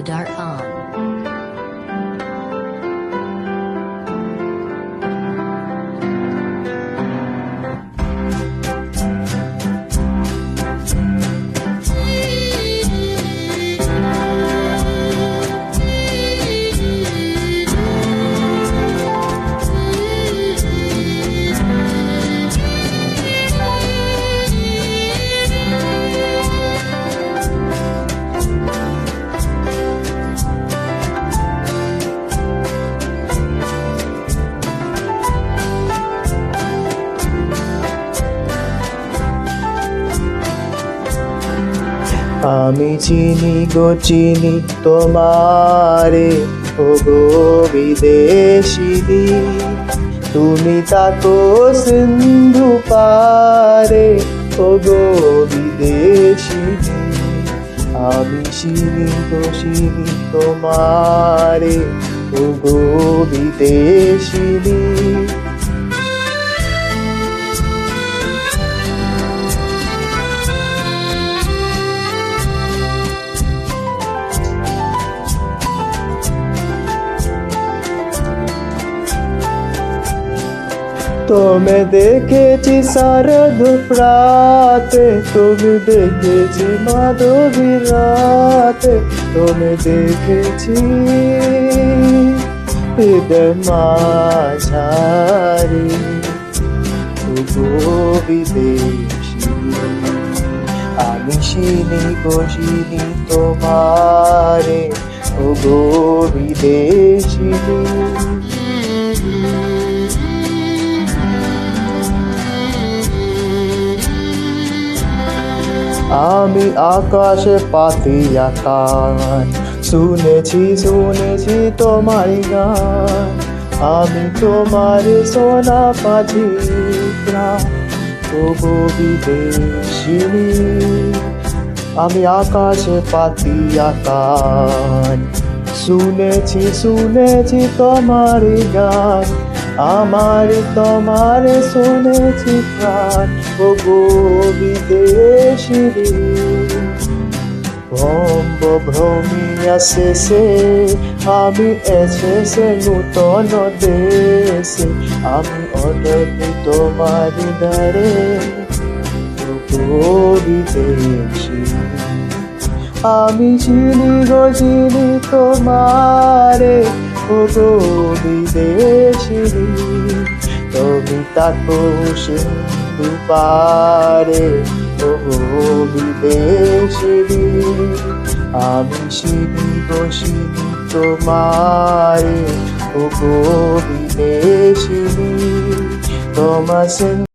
Darhan. আমি চিনি গো চিনি তোমারে, ও গো বিদেশিনী। তুমি তাকো সিন্ধু পারে, ও গো বিদেশিনী। আমি চিনি গো চিনি তোমারে, ও গো বিদেশিনী। तुम्हें দেখেছি শারদ প্রাতে, তুমি দেখেছি মাধবী রাতে। तुम्हें দেখেছি হৃদয় মাঝারে, ও গো বিদেশিনী। আমি চিনি গো চিনি তোমারে, ও গো বিদেশিনী। আমি আকাশে পাতিয়া কান, শুনেছি শুনেছি তোমার গান। আমি তোমার সোনা পাখি প্রাণ, ও গো বিদেশিনী। আমি আকাশে পাতিয়া কান, শুনেছি শুনেছি তোমার গান। আমার তোমার শুনেছি প্রাণ, ও গো বিদেশিনী। ভ্রমিয়া শেষে আমি এসেছে নূতন দেশে। আমি অনলি তোমার দ্বারে, ও গো বিদেশিনী। আমি চিনি গো চিনি তোমারে, ও গো বিদেশিনী। তুমি তাকো সিন্ধু পারে, ও গো বিদেশিনী। আমি চিনি গো চিনি তোমারে, ও গো বিদেশিনী। তোমার